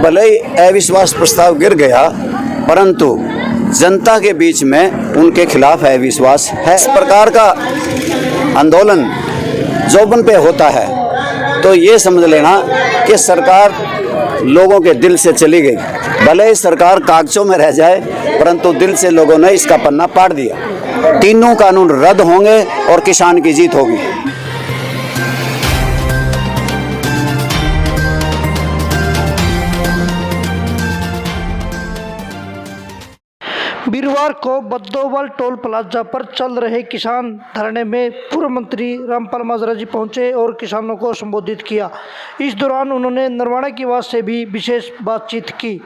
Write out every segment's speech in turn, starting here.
भले ही अविश्वास प्रस्ताव गिर गया, परंतु जनता के बीच में उनके खिलाफ अविश्वास है। इस प्रकार का आंदोलन जोबन पे होता है तो ये समझ लेना कि सरकार लोगों के दिल से चली गई। भले ही सरकार कागजों में रह जाए, परंतु दिल से लोगों ने इसका पन्ना पाड़ दिया। तीनों कानून रद्द होंगे और किसान की जीत होगी। वीरवार को बद्दोबल टोल प्लाजा पर चल रहे किसान धरने में पूर्व मंत्री रामपाल माजरा जी पहुंचे और किसानों को संबोधित किया। इस दौरान उन्होंने नरवाना की आवाज से भी विशेष बातचीत की।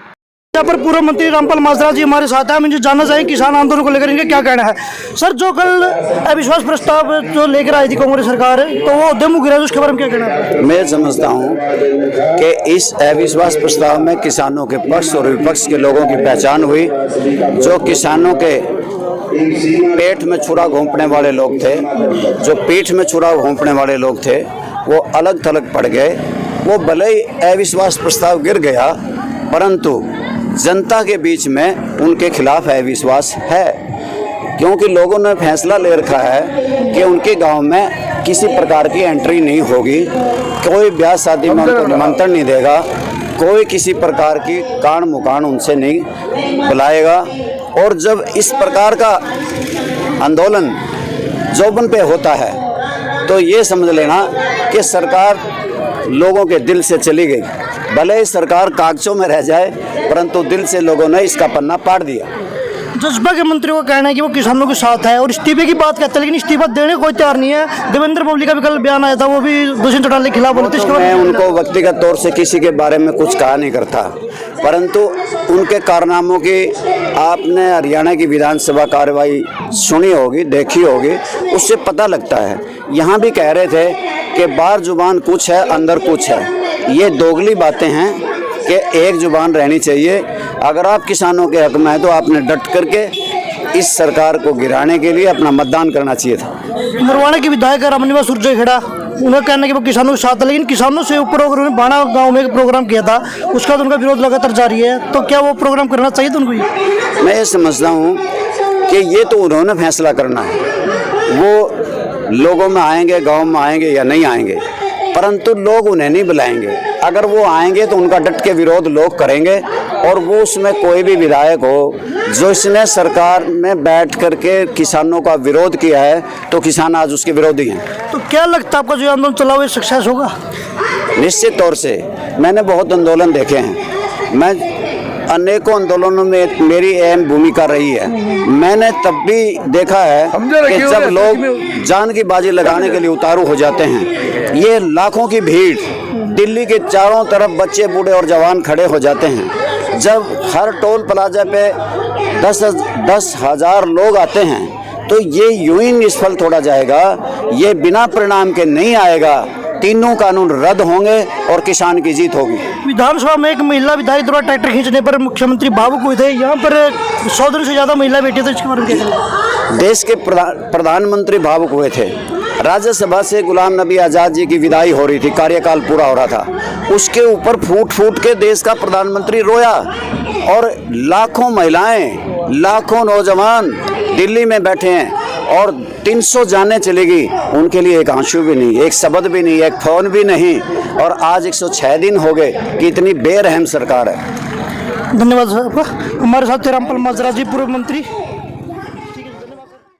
यहाँ पर पूर्व मंत्री रामपाल माजरा जी हमारे साथ हैं। मुझे जानना चाहिए किसान आंदोलन को लेकर इनका क्या कहना है। सर, जो कल अविश्वास प्रस्ताव जो लेकर आई थी कांग्रेस सरकार, तो वो उद्यम गिरा, उसके बारे में क्या कहना है? मैं समझता हूँ कि इस अविश्वास प्रस्ताव में किसानों के पक्ष और विपक्ष के लोगों की पहचान हुई। जो किसानों के पेट में छुरा घोंपने वाले लोग थे, जो पीठ में छुरा घोंपने वाले लोग थे, वो अलग थलग पड़ गए। वो भले ही अविश्वास प्रस्ताव गिर गया, परंतु जनता के बीच में उनके खिलाफ अविश्वास है, क्योंकि लोगों ने फैसला ले रखा है कि उनके गांव में किसी प्रकार की एंट्री नहीं होगी, कोई ब्याह शादी में उनको निमंत्रण नहीं देगा, कोई किसी प्रकार की कान मुकान उनसे नहीं बुलाएगा। और जब इस प्रकार का आंदोलन जोबन पे होता है तो ये समझ लेना कि सरकार लोगों के दिल से चली गई। भले ही सरकार कागजों में रह जाए, परंतु दिल से लोगों ने इसका पन्ना पाड़ दिया। जज्बा के मंत्री को कहना है कि वो किसानों के साथ है और इस्तीफे की बात करते हैं, लेकिन इस्तीफा देने को कोई तैयार नहीं है। देवेंद्र पब्लिक का भी कल बयान आया था, वो भी दुष्यंत चौटाला के खिलाफ बोलते। मैं उनको व्यक्तिगत तौर से किसी के बारे में कुछ कहा नहीं करता, परंतु उनके कारनामों की आपने हरियाणा की विधानसभा कार्रवाई सुनी होगी, देखी होगी, उससे पता लगता है। यहाँ भी कह रहे थे कि बाहर जुबान कुछ है, अंदर कुछ है। ये दोगली बातें हैं कि एक जुबान रहनी चाहिए। अगर आप किसानों के हक में है तो आपने डट करके इस सरकार को गिराने के लिए अपना मतदान करना चाहिए था। नरवाना के विधायक रामनिवास सुरजेखेड़ा, उन्हें कहना कि वो किसानों के साथ है, लेकिन किसानों से ऊपर उन्होंने बाणा गांव में एक प्रोग्राम किया था, उसका तो उनका विरोध लगातार जारी है। तो क्या वो प्रोग्राम करना चाहिए था उनको? मैं ये समझता हूँ कि ये तो उन्होंने फैसला करना है, वो लोगों में आएंगे, गाँव में आएंगे या नहीं आएंगे, परंतु लोग उन्हें नहीं बुलाएंगे। अगर वो आएंगे तो उनका डट के विरोध लोग करेंगे, और वो उसमें कोई भी विधायक हो जो इसने सरकार में बैठ करके किसानों का विरोध किया है, तो किसान आज उसके विरोधी हैं। तो क्या लगता है आपका जो आंदोलन चला हुआ सक्सेस होगा? निश्चित तौर से। मैंने बहुत आंदोलन देखे हैं, मैं अनेकों आंदोलनों में मेरी अहम भूमिका रही है। मैंने तब भी देखा है कि जब लोग जान की बाजी लगाने के लिए उतारू हो जाते हैं, ये लाखों की भीड़, दिल्ली के चारों तरफ बच्चे, बूढ़े और जवान खड़े हो जाते हैं। जब हर टोल प्लाजा पे 10,000 लोग आते हैं तो ये यूं ही निष्फल थोड़ा जाएगा, ये बिना परिणाम के नहीं आएगा। तीनों कानून रद्द होंगे और किसान की जीत होगी। विधानसभा में एक महिला विधायक द्वारा ट्रैक्टर खींचने पर मुख्यमंत्री भावुक हुए थे। यहाँ पर 100 से ज़्यादा महिला बैठी थी, इसके बारे में क्या कहना? देश के प्रधानमंत्री भावुक हुए थे। राज्यसभा से गुलाम नबी आज़ाद जी की विदाई हो रही थी, कार्यकाल पूरा हो रहा था, उसके ऊपर फूट फूट के देश का प्रधानमंत्री रोया। और लाखों महिलाएं, लाखों नौजवान दिल्ली में बैठे हैं और 300 जानें चली गई, उनके लिए एक आंसू भी नहीं, एक शब्द भी नहीं, एक फोन भी नहीं। और आज 106 दिन हो गए कि इतनी बेरहम सरकार है। धन्यवाद सर आपका। हमारे साथ रामपाल माजरा जी, पूर्व मंत्री।